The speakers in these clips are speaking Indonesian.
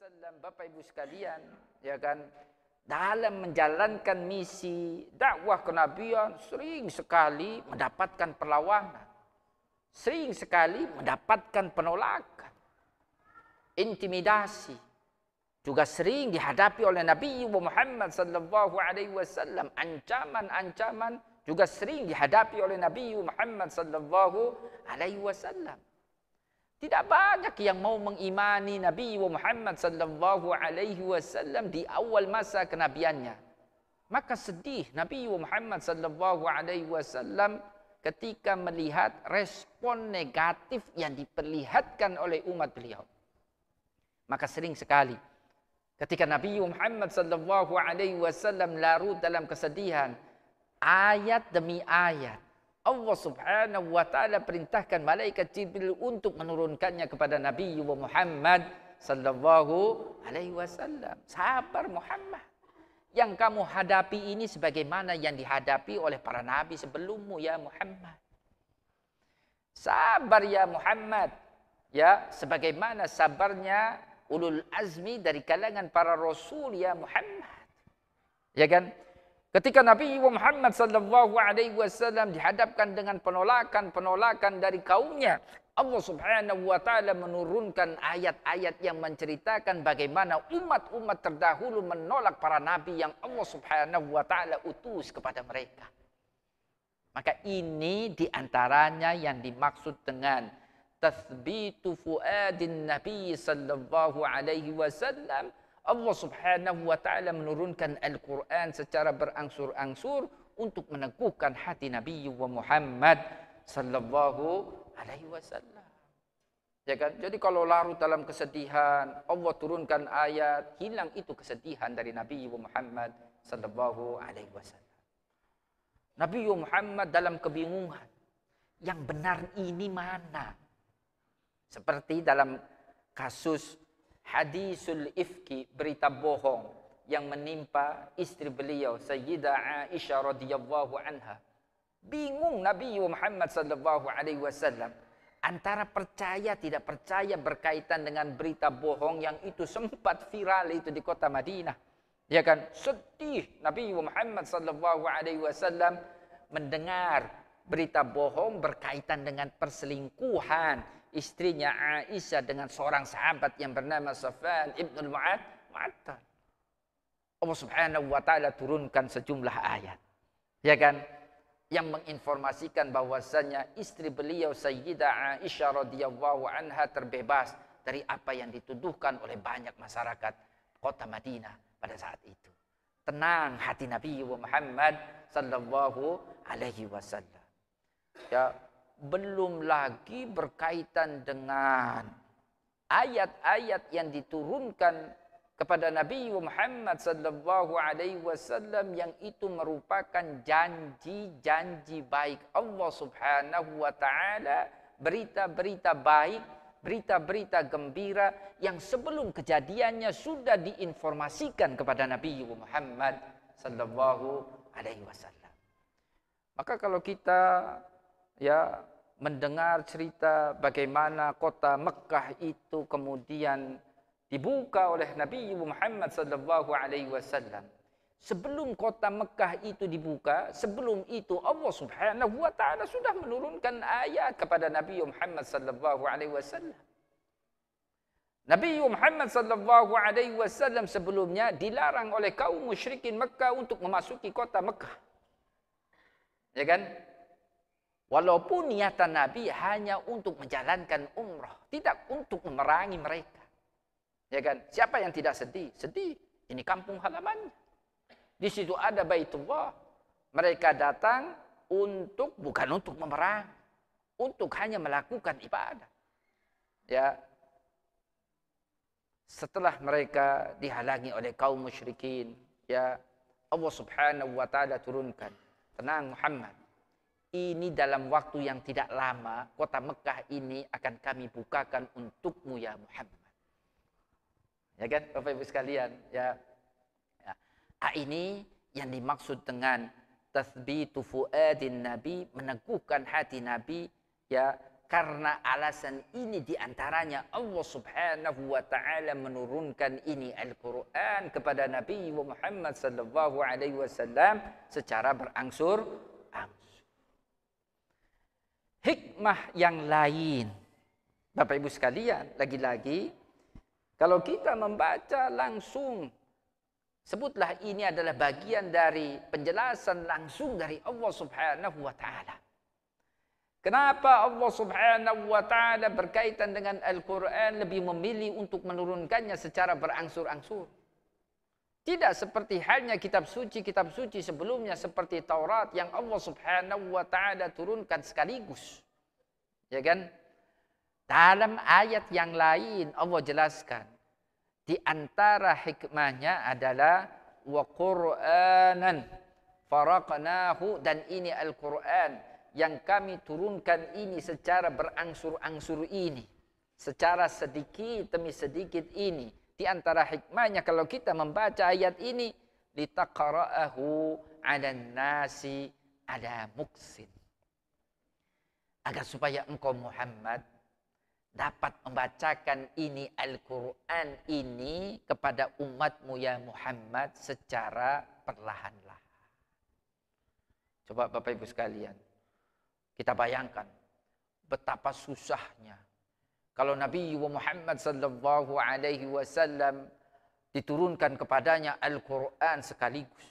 wasallam, Bapak Ibu sekalian, ya kan, dalam menjalankan misi dakwah kenabian sering sekali mendapatkan perlawanan, sering sekali mendapatkan penolakan, intimidasi, juga sering dihadapi oleh Nabi Muhammad sallallahu alaihi wasallam. Ancaman-ancaman juga sering dihadapi oleh Nabi Muhammad sallallahu alaihi wasallam. Tidak banyak yang mau mengimani Nabi Muhammad sallallahu alaihi wasallam di awal masa kenabiannya. Maka sedih Nabi Muhammad sallallahu alaihi wasallam ketika melihat respon negatif yang diperlihatkan oleh umat beliau. Maka sering sekali ketika Nabi Muhammad sallallahu alaihi wasallam larut dalam kesedihan, ayat demi ayat Allah Subhanahu wa taala perintahkan malaikat Jibril untuk menurunkannya kepada Nabi Muhammad sallallahu alaihi wasallam. Sabar Muhammad. Yang kamu hadapi ini sebagaimana yang dihadapi oleh para nabi sebelummu ya Muhammad. Sabar ya Muhammad. Ya, sebagaimana sabarnya ulul azmi dari kalangan para rasul ya Muhammad. Ya kan? Ketika Nabi Muhammad sallallahu alaihi wasallam dihadapkan dengan penolakan-penolakan dari kaumnya, Allah Subhanahu wa taala menurunkan ayat-ayat yang menceritakan bagaimana umat-umat terdahulu menolak para nabi yang Allah Subhanahu wa taala utus kepada mereka. Maka ini diantaranya yang dimaksud dengan tathbitu fuadin Nabi sallallahu alaihi wasallam. Allah Subhanahu wa taala menurunkan Al-Qur'an secara berangsur-angsur untuk meneguhkan hati Nabi Muhammad sallallahu alaihi wasallam. Ya kan? Jadi kalau larut dalam kesedihan, Allah turunkan ayat, hilang itu kesedihan dari Nabi Muhammad sallallahu alaihi wasallam. Nabi Muhammad dalam kebingungan, yang benar ini mana? Seperti dalam kasus hadisul ifki, berita bohong yang menimpa istri beliau Sayyidah Aisyah radhiyallahu anha. Bingung Nabi Muhammad sallallahu alaihi wasallam antara percaya tidak percaya berkaitan dengan berita bohong yang itu sempat viral itu di kota Madinah. Ya kan? Sedih Nabi Muhammad sallallahu alaihi wasallam mendengar berita bohong berkaitan dengan perselingkuhan istrinya Aisyah dengan seorang sahabat yang bernama Safwan ibn Mu'attal. Allah Subhanahu wa taala turunkan sejumlah ayat, ya kan, yang menginformasikan bahwasanya istri beliau Sayyidah Aisyah radhiyallahu anha terbebas dari apa yang dituduhkan oleh banyak masyarakat kota Madinah pada saat itu. Tenang hati Nabi Muhammad sallallahu alaihi wasallam. Ya, belum lagi berkaitan dengan ayat-ayat yang diturunkan kepada Nabi Muhammad sallallahu alaihi wasallam yang itu merupakan janji-janji baik Allah Subhanahu wa taala, berita-berita baik, berita-berita gembira yang sebelum kejadiannya sudah diinformasikan kepada Nabi Muhammad sallallahu alaihi wasallam. Maka kalau kita mendengar cerita bagaimana kota Mekkah itu kemudian dibuka oleh Nabi Muhammad sallallahu alaihi wasallam. Sebelum kota Mekkah itu dibuka, sebelum itu Allah Subhanahu wa taala sudah menurunkan ayat kepada Nabi Muhammad sallallahu alaihi wasallam. Nabi Muhammad sallallahu alaihi wasallam sebelumnya dilarang oleh kaum musyrikin Mekkah untuk memasuki kota Mekkah. Ya kan? Walaupun niatan Nabi hanya untuk menjalankan umrah, tidak untuk memerangi mereka. Ya kan? Siapa yang tidak sedih? Sedih. Ini kampung halamannya. Di situ ada Baitullah. Mereka datang bukan untuk memerangi, untuk hanya melakukan ibadah. Ya. Setelah mereka dihalangi oleh kaum musyrikin, ya, Allah Subhanahu wa taala turunkan, tenang Muhammad. Ini dalam waktu yang tidak lama, kota Mekkah ini akan kami bukakan untukmu ya Muhammad. Ya kan, Bapak Ibu sekalian, ya. Ini yang dimaksud dengan tathbitu fuadin Nabi, meneguhkan hati Nabi, ya, Karena alasan ini diantaranya Allah subhanahu wa ta'ala menurunkan ini Al-Quran kepada Nabi Muhammad sallallahu alaihi wasallam secara berangsur-angsur. Hikmah yang lain, Bapak Ibu sekalian, lagi-lagi kalau kita membaca langsung, sebutlah ini adalah bagian dari penjelasan langsung dari Allah subhanahu wa ta'ala. Kenapa Allah subhanahu wa ta'ala berkaitan dengan Al-Quran lebih memilih untuk menurunkannya secara berangsur-angsur? Tidak seperti halnya kitab suci sebelumnya seperti Taurat yang Allah subhanahu wa ta'ala turunkan sekaligus. Ya kan? Dalam ayat yang lain Allah jelaskan. Di antara hikmahnya adalah wa Qur'anan faraqnahu, dan ini Al-Quran yang kami turunkan ini secara berangsur-angsur ini. Secara sedikit demi sedikit ini. Di antara hikmahnya kalau kita membaca ayat ini. Litaqra'ahu 'alan nasi 'ala muksin. Agar supaya engkau Muhammad dapat membacakan ini Al-Quran ini kepada umatmu ya Muhammad secara perlahan-lahan. Coba Bapak Ibu sekalian. Kita bayangkan betapa susahnya kalau Nabi Muhammad sallallahu alaihi wasallam diturunkan kepadanya Al-Quran sekaligus.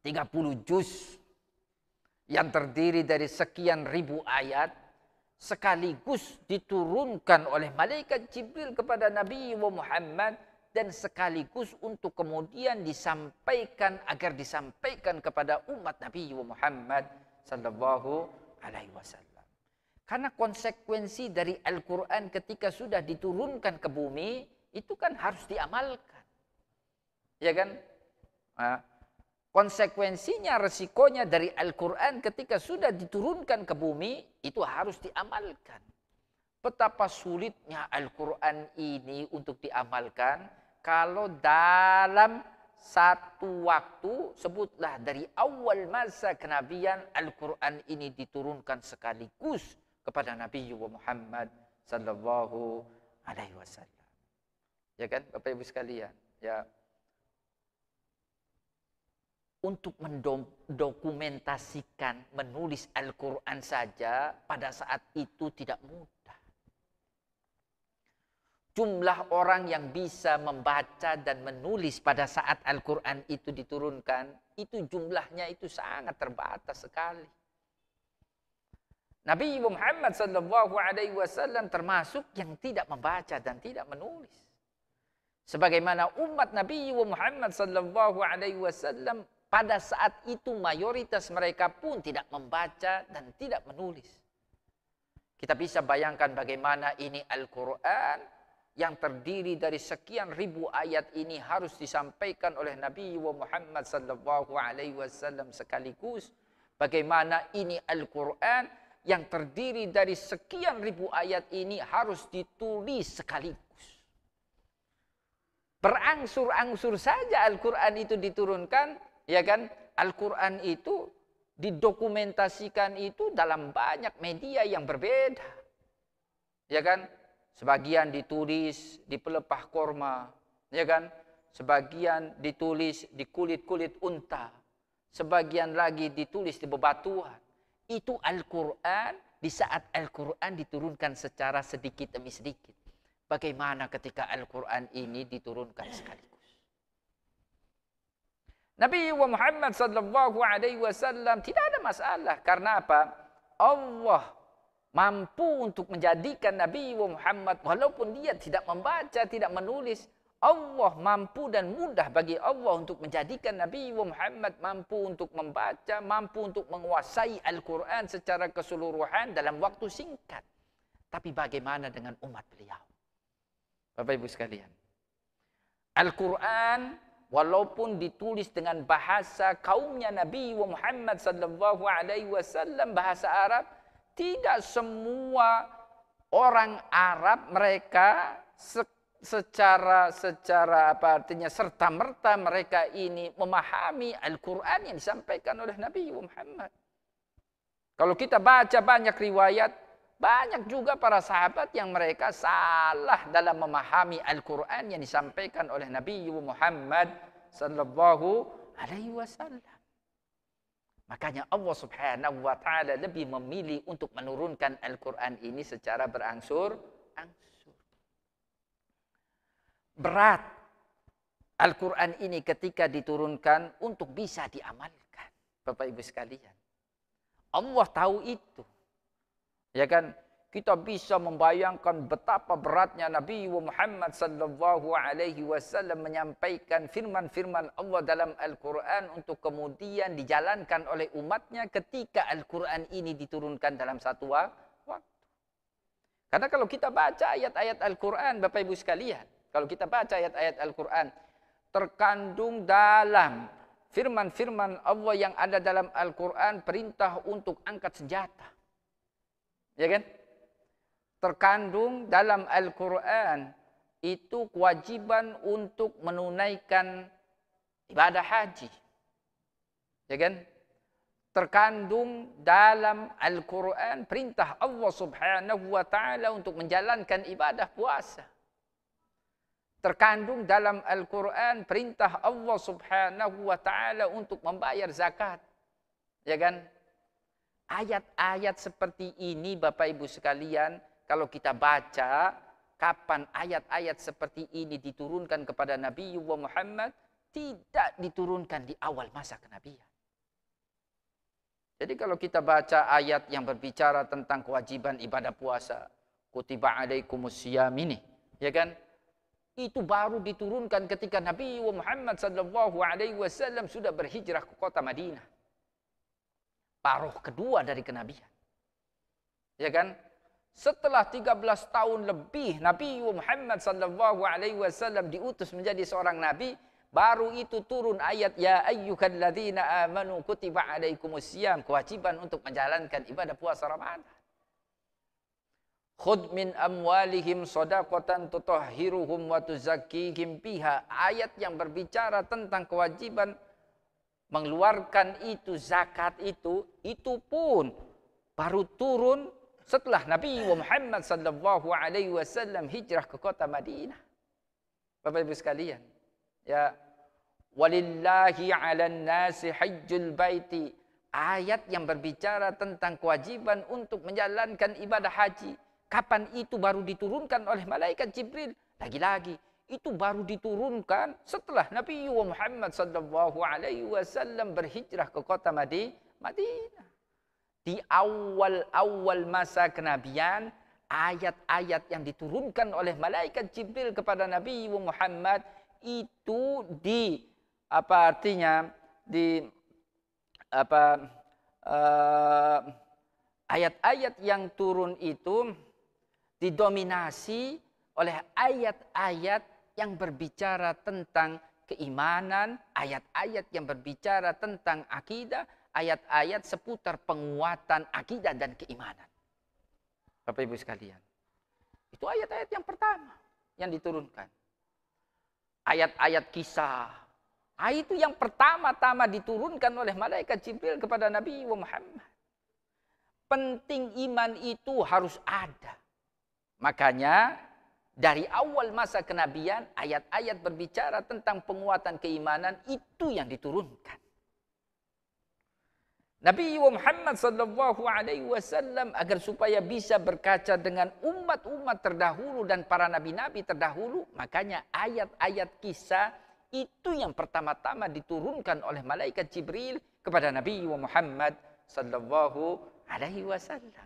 30 juz yang terdiri dari sekian ribu ayat sekaligus diturunkan oleh malaikat Jibril kepada Nabi Muhammad dan sekaligus untuk kemudian disampaikan agar disampaikan kepada umat Nabi Muhammad sallallahu alaihi wasallam. Karena konsekuensi dari Al-Quran ketika sudah diturunkan ke bumi itu kan harus diamalkan. Ya kan? Nah, konsekuensinya, resikonya dari Al-Quran ketika sudah diturunkan ke bumi itu harus diamalkan. Betapa sulitnya Al-Quran ini untuk diamalkan. Kalau dalam satu waktu, sebutlah dari awal masa kenabian, Al-Quran ini diturunkan sekaligus kepada Nabi Muhammad sallallahu alaihi wasallam. Ya kan, Bapak Ibu sekalian? Ya. Untuk mendokumentasikan, menulis Al-Quran saja pada saat itu tidak mudah. Jumlah orang yang bisa membaca dan menulis pada saat Al-Quran itu diturunkan, itu jumlahnya itu sangat terbatas sekali. Nabi Muhammad SAW termasuk yang tidak membaca dan tidak menulis. Sebagaimana umat Nabi Muhammad SAW pada saat itu mayoritas mereka pun tidak membaca dan tidak menulis. Kita bisa bayangkan bagaimana ini Al-Quran yang terdiri dari sekian ribu ayat ini harus disampaikan oleh Nabi Muhammad SAW sekaligus. Bagaimana ini Al-Quran yang terdiri dari sekian ribu ayat ini harus ditulis sekaligus. Berangsur-angsur saja Al-Quran itu diturunkan, ya kan? Al-Quran itu didokumentasikan itu dalam banyak media yang berbeda. Ya kan? Sebagian ditulis di pelepah korma, ya kan? Sebagian ditulis di kulit-kulit unta. Sebagian lagi ditulis di bebatuan. Itu Al-Quran, di saat Al-Quran diturunkan secara sedikit demi sedikit. Bagaimana ketika Al-Quran ini diturunkan sekaligus? Nabi Muhammad SAW tidak ada masalah. Karena apa? Allah mampu untuk menjadikan Nabi Muhammad, walaupun dia tidak membaca, tidak menulis, Allah mampu dan mudah bagi Allah untuk menjadikan Nabi Muhammad mampu untuk membaca, mampu untuk menguasai Al-Quran secara keseluruhan dalam waktu singkat. Tapi bagaimana dengan umat beliau? Bapak Ibu sekalian, Al-Quran walaupun ditulis dengan bahasa kaumnya Nabi Muhammad SAW, bahasa Arab, tidak semua orang Arab mereka secara serta-merta mereka ini memahami Al-Quran yang disampaikan oleh Nabi Muhammad. Kalau kita baca banyak riwayat, banyak juga para sahabat yang mereka salah dalam memahami Al-Quran yang disampaikan oleh Nabi Muhammad sallallahu alaihi wasallam. Makanya Allah subhanahu wa ta'ala lebih memilih untuk menurunkan Al-Quran ini secara berangsur-angsur. Berat Al-Quran ini ketika diturunkan untuk bisa diamalkan. Bapak Ibu sekalian. Allah tahu itu. Ya kan? Kita bisa membayangkan betapa beratnya Nabi Muhammad sallallahu alaihi wasallam menyampaikan firman-firman Allah dalam Al-Quran untuk kemudian dijalankan oleh umatnya ketika Al-Quran ini diturunkan dalam satu waktu. Karena kalau kita baca ayat-ayat Al-Quran, Bapak Ibu sekalian, kalau kita baca ayat-ayat Al-Quran, terkandung dalam firman-firman Allah yang ada dalam Al-Quran perintah untuk angkat senjata. Ya kan? Terkandung dalam Al-Quran itu kewajiban untuk menunaikan ibadah haji. Ya kan? Terkandung dalam Al-Quran perintah Allah subhanahu wa ta'ala untuk menjalankan ibadah puasa. Terkandung dalam Al-Quran perintah Allah subhanahu wa ta'ala untuk membayar zakat. Ya kan? Ayat-ayat seperti ini Bapak Ibu sekalian, kalau kita baca, kapan ayat-ayat seperti ini diturunkan kepada Nabi Muhammad, tidak diturunkan di awal masa kenabian. Jadi kalau kita baca ayat yang berbicara tentang kewajiban ibadah puasa, kutiba alaikumusiyam ini, ya kan? Itu baru diturunkan ketika Nabi Muhammad sallallahu alaihi wasallam sudah berhijrah ke kota Madinah. Paruh kedua dari kenabian. Ya kan? Setelah 13 tahun lebih Nabi Muhammad sallallahu alaihi wasallam diutus menjadi seorang nabi, baru itu turun ayat ya ayyuhalladzina amanu kutiba alaikumusiyam, kewajiban untuk menjalankan ibadah puasa Ramadan. Khudh min amwalihim shadaqatan tutahhiruhum wa tuzakkihim biha. Ayat yang berbicara tentang kewajiban mengeluarkan itu zakat itu pun baru turun setelah Nabi Muhammad sallallahu alaihi wasallam hijrah ke kota Madinah. Bapak Ibu sekalian, ya, walillahi 'alan nasi hajjul baiti. Ayat yang berbicara tentang kewajiban untuk menjalankan ibadah haji. Kapan itu baru diturunkan oleh malaikat Jibril? Lagi-lagi itu baru diturunkan setelah Nabi Muhammad sallallahu alaihi wasallam berhijrah ke kota Madinah. Di awal-awal masa kenabian, ayat-ayat yang diturunkan oleh malaikat Jibril kepada Nabi Muhammad itu ayat-ayat yang turun itu didominasi oleh ayat-ayat yang berbicara tentang keimanan, ayat-ayat yang berbicara tentang akidah, ayat-ayat seputar penguatan akidah dan keimanan. Bapak Ibu sekalian, itu ayat-ayat yang pertama yang diturunkan. Ayat-ayat kisah, itu yang pertama-tama diturunkan oleh malaikat Jibril kepada Nabi Muhammad. Penting iman itu harus ada. Makanya dari awal masa kenabian, ayat-ayat berbicara tentang penguatan keimanan itu yang diturunkan. Nabi Muhammad sallallahu alaihi wasallam agar supaya bisa berkaca dengan umat-umat terdahulu dan para nabi-nabi terdahulu, makanya ayat-ayat kisah itu yang pertama-tama diturunkan oleh malaikat Jibril kepada Nabi Muhammad sallallahu alaihi wasallam.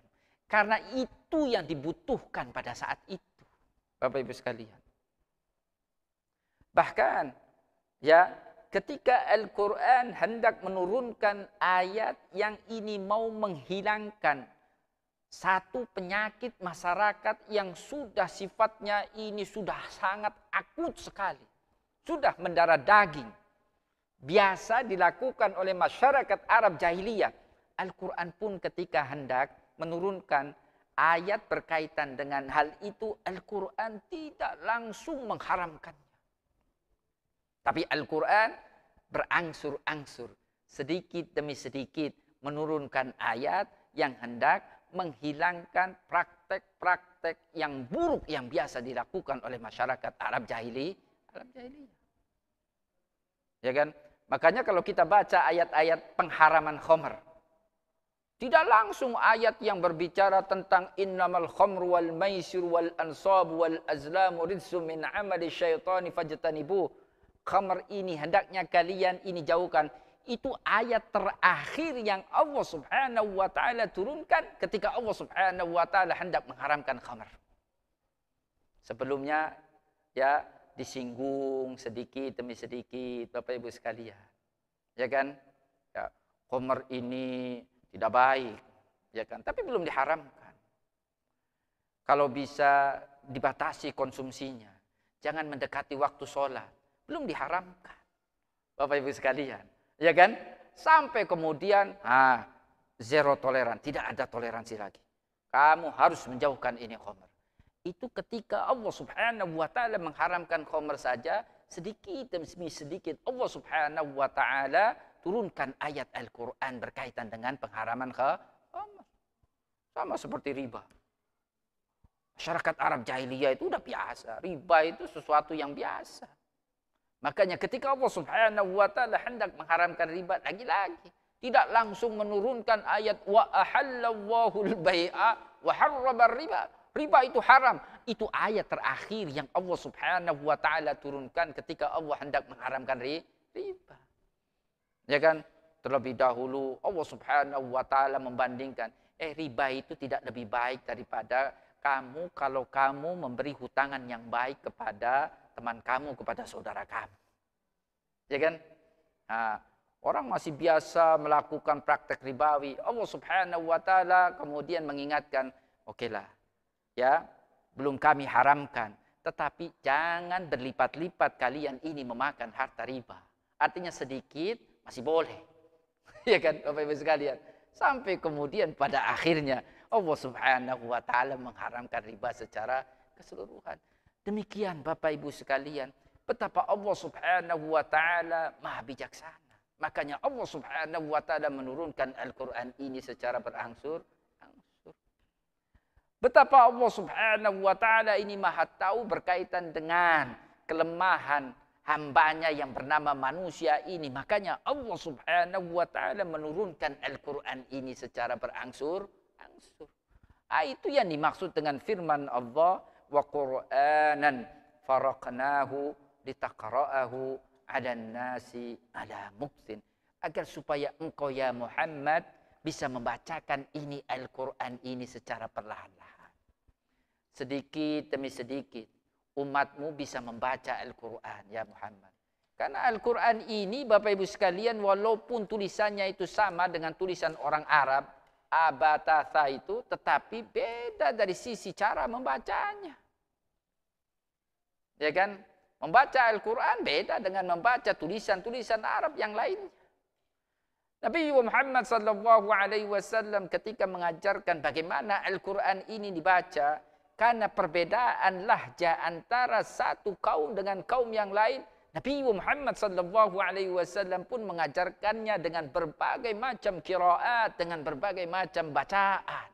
Karena itu yang dibutuhkan pada saat itu, Bapak Ibu sekalian. Bahkan ya, ketika Al-Quran hendak menurunkan ayat yang ini mau menghilangkan satu penyakit masyarakat yang sudah sifatnya ini sudah sangat akut sekali. Sudah mendarah daging. Biasa dilakukan oleh masyarakat Arab jahiliyah. Al-Quran pun ketika hendak menurunkan ayat berkaitan dengan hal itu, Al-Quran tidak langsung mengharamkannya. Tapi Al-Quran berangsur-angsur, sedikit demi sedikit menurunkan ayat yang hendak menghilangkan praktek-praktek yang buruk yang biasa dilakukan oleh masyarakat Arab jahiliyah. Ya kan? Makanya kalau kita baca ayat-ayat pengharaman khamr, tidak langsung ayat yang berbicara tentang innamal khamru wal maisir wal ansab wal azlamu rijsum min amali syaitani fajtanibu. Khamr ini hendaknya kalian ini jauhkan. Itu ayat terakhir yang Allah Subhanahu wa taala turunkan ketika Allah Subhanahu wa taala hendak mengharamkan khamr. Sebelumnya ya disinggung sedikit demi sedikit Bapak Ibu sekalian. Ya kan? Ya, khamr ini tidak baik, ya kan? Tapi belum diharamkan. Kalau bisa dibatasi konsumsinya, jangan mendekati waktu sholat, belum diharamkan. Bapak Ibu sekalian, ya kan? Sampai kemudian, zero toleran, tidak ada toleransi lagi. Kamu harus menjauhkan ini khamr. Itu ketika Allah Subhanahu wa taala mengharamkan khamr saja, sedikit demi sedikit Allah Subhanahu wa taala turunkan ayat Al-Quran berkaitan dengan pengharaman khamr. Sama seperti riba. Masyarakat Arab jahiliyah itu udah biasa. Riba itu sesuatu yang biasa. Makanya ketika Allah Subhanahu wa taala hendak mengharamkan riba, lagi-lagi tidak langsung menurunkan ayat wa ahallallahu al-bai'a wa harrama riba. Riba itu haram. Itu ayat terakhir yang Allah Subhanahu wa taala turunkan ketika Allah hendak mengharamkan riba. Ya kan? Terlebih dahulu Allah Subhanahu wa taala membandingkan, riba itu tidak lebih baik daripada kamu kalau kamu memberi hutangan yang baik kepada teman kamu, kepada saudara kamu. Ya kan? Nah, orang masih biasa melakukan praktek ribawi. Allah Subhanahu wa taala kemudian mengingatkan, okelah, ya, belum kami haramkan, tetapi jangan berlipat-lipat kalian ini memakan harta riba. Artinya sedikit masih boleh. Ya kan Bapak Ibu sekalian. Sampai kemudian pada akhirnya Allah Subhanahu wa taala mengharamkan riba secara keseluruhan. Demikian Bapak Ibu sekalian, betapa Allah Subhanahu wa taala Maha bijaksana. Makanya Allah Subhanahu wa taala menurunkan Al-Qur'an ini secara berangsur-angsur. Betapa Allah Subhanahu wa taala ini Maha tahu berkaitan dengan kelemahan hambanya yang bernama manusia ini. Makanya Allah Subhanahu wa taala menurunkan Al-Quran ini secara berangsur-angsur. Itu yang dimaksud dengan firman Allah, wa Qur'anan faraqnahu litaqra'ahu 'alan nasi 'ala muksin. Agar supaya engkau ya Muhammad bisa membacakan ini Al-Quran ini secara perlahan-lahan. Sedikit demi sedikit umatmu bisa membaca Al-Quran, ya Muhammad. Karena Al-Quran ini, Bapak Ibu sekalian, walaupun tulisannya itu sama dengan tulisan orang Arab, abatatha itu, tetapi beda dari sisi cara membacanya. Ya kan? Membaca Al-Quran beda dengan membaca tulisan-tulisan Arab yang lainnya. Nabi Muhammad SAW ketika mengajarkan bagaimana Al-Quran ini dibaca, karena perbedaan lahjah antara satu kaum dengan kaum yang lain, Nabi Muhammad SAW pun mengajarkannya dengan berbagai macam qiraat, dengan berbagai macam bacaan.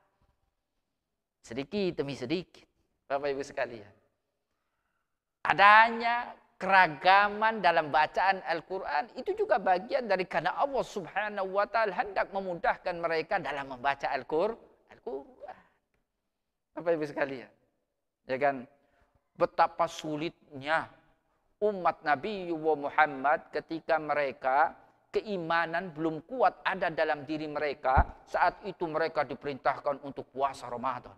Sedikit demi sedikit, Bapak Ibu sekalian. Adanya keragaman dalam bacaan Al-Quran itu juga bagian dari karena Allah Subhanahu wa taala hendak memudahkan mereka dalam membaca Al-Quran. Bapak Ibu sekalian, ya kan, betapa sulitnya umat Nabi Muhammad ketika mereka keimanan belum kuat ada dalam diri mereka. Saat itu mereka diperintahkan untuk puasa Ramadan.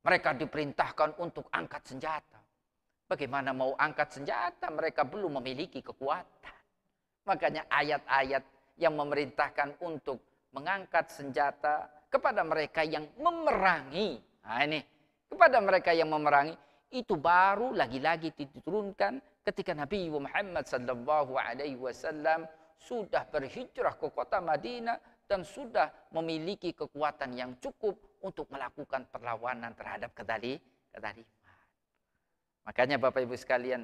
Mereka diperintahkan untuk angkat senjata. Bagaimana mau angkat senjata? Mereka belum memiliki kekuatan. Makanya ayat-ayat yang memerintahkan untuk mengangkat senjata kepada mereka yang memerangi. Nah ini, kepada mereka yang memerangi, itu baru lagi-lagi diturunkan ketika Nabi Muhammad SAW sudah berhijrah ke kota Madinah dan sudah memiliki kekuatan yang cukup untuk melakukan perlawanan terhadap kedaliman. Makanya Bapak Ibu sekalian,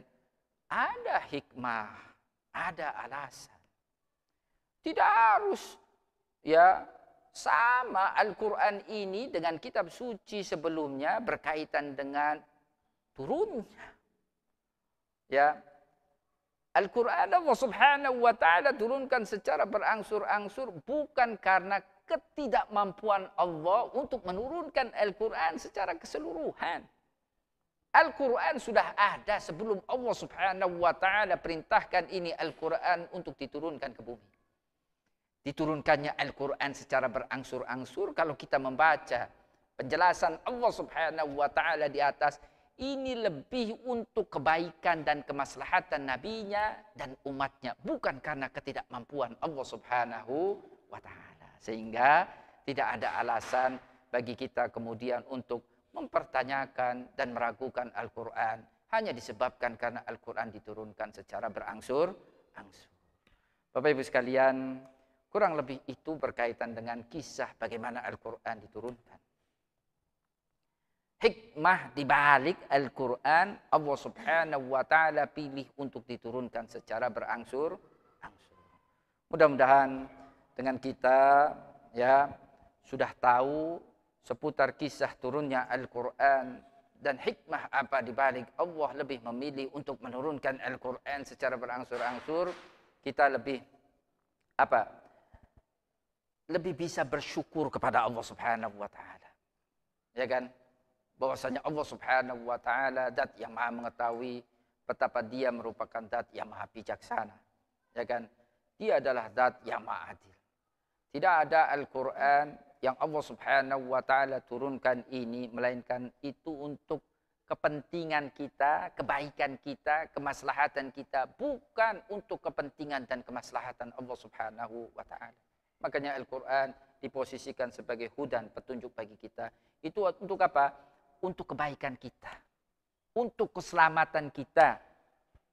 ada hikmah, ada alasan. Tidak harus ya sama Al-Quran ini dengan kitab suci sebelumnya berkaitan dengan turunnya. Ya, Al-Quran Allah Subhanahu wa Ta'ala turunkan secara berangsur-angsur bukan karena ketidakmampuan Allah untuk menurunkan Al-Quran secara keseluruhan. Al-Quran sudah ada sebelum Allah Subhanahu wa Ta'ala perintahkan ini Al-Quran untuk diturunkan ke bumi. Diturunkannya Al-Quran secara berangsur-angsur. Kalau kita membaca penjelasan Allah Subhanahu wa Ta'ala di atas, ini lebih untuk kebaikan dan kemaslahatan nabinya dan umatnya, bukan karena ketidakmampuan Allah Subhanahu wa Ta'ala. Sehingga tidak ada alasan bagi kita kemudian untuk mempertanyakan dan meragukan Al-Quran hanya disebabkan karena Al-Quran diturunkan secara berangsur-angsur. Bapak Ibu sekalian, kurang lebih itu berkaitan dengan kisah bagaimana Al-Quran diturunkan. Hikmah di balik Al-Quran, Allah Subhanahu wa Ta'ala pilih untuk diturunkan secara berangsur-angsur. Mudah-mudahan dengan kita ya sudah tahu seputar kisah turunnya Al-Quran dan hikmah apa di balik Allah lebih memilih untuk menurunkan Al-Quran secara berangsur-angsur, kita lebih lebih bisa bersyukur kepada Allah Subhanahu wa Ta'ala. Ya kan? Bahwasanya Allah Subhanahu wa Ta'ala zat yang maha mengetahui, betapa dia merupakan zat yang maha bijaksana. Ya kan? Dia adalah zat yang maha adil. Tidak ada Al-Quran yang Allah Subhanahu wa Ta'ala turunkan ini, melainkan itu untuk kepentingan kita, kebaikan kita, kemaslahatan kita, bukan untuk kepentingan dan kemaslahatan Allah Subhanahu wa Ta'ala. Makanya Al-Quran diposisikan sebagai hudan, petunjuk bagi kita. Itu untuk apa? Untuk kebaikan kita. Untuk keselamatan kita.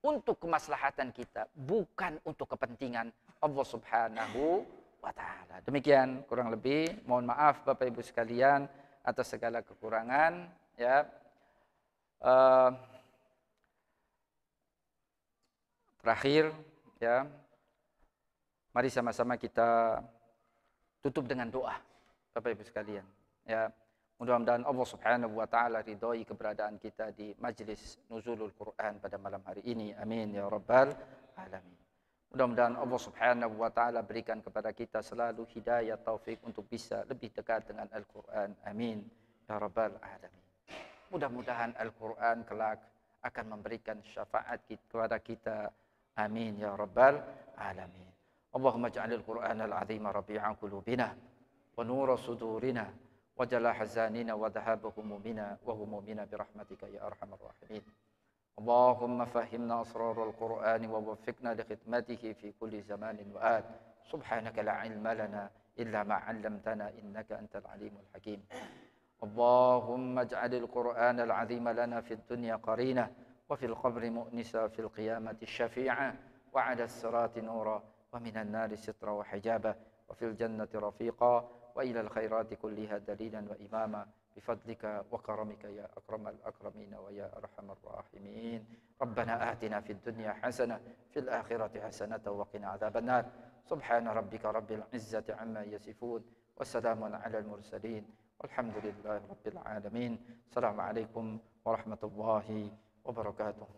Untuk kemaslahatan kita. Bukan untuk kepentingan Allah Subhanahu wa Ta'ala. Demikian kurang lebih. Mohon maaf Bapak Ibu sekalian atas segala kekurangan. Ya. Terakhir, ya. Mari sama-sama kita tutup dengan doa, Bapak Ibu sekalian. Ya, mudah-mudahan Allah Subhanahu wa Ta'ala ridhoi keberadaan kita di majlis nuzulul Quran pada malam hari ini. Amin ya rabbal alamin. Mudah-mudahan Allah Subhanahu wa Ta'ala berikan kepada kita selalu hidayah taufik untuk bisa lebih dekat dengan Al-Quran. Amin ya rabbal alamin. Mudah-mudahan Al-Quran kelak akan memberikan syafaat kepada kita. Amin ya rabbal alamin. Allahumma ja'alil Qur'an al-azim rabi'a qulubina wa nura sudurina wa jala hazanina wa dhahaba humumina wa humumina birahmatika ya arhamar rahimin. Allahumma fahimna asrarul Qur'an wa waffiqna li khidmatihi fi kulli zamanin wa ad. Subhanaka la ilma lana illa ma 'allamtana innaka antal alimul hakim. Allahumma ij'alil Qur'an al-azim lana fid dunya qarina wa fil qabri mu'nisa fil qiyamati syafi'a wa 'ala as-sirati nura ومن النار سترا وحجابا وفي الجنة رفيقا وإلى الخيرات كلها دليلا وإماما بفضلك وكرمك يا أكرم الأكرمين ويا أرحم الراحمين. ربنا آتنا في الدنيا حسنة في الآخرة حسنة وقنا عذاب النار. سبحان ربك رب العزة عما يصفون وسلام على المرسلين والحمد لله رب العالمين. السلام عليكم ورحمة الله وبركاته.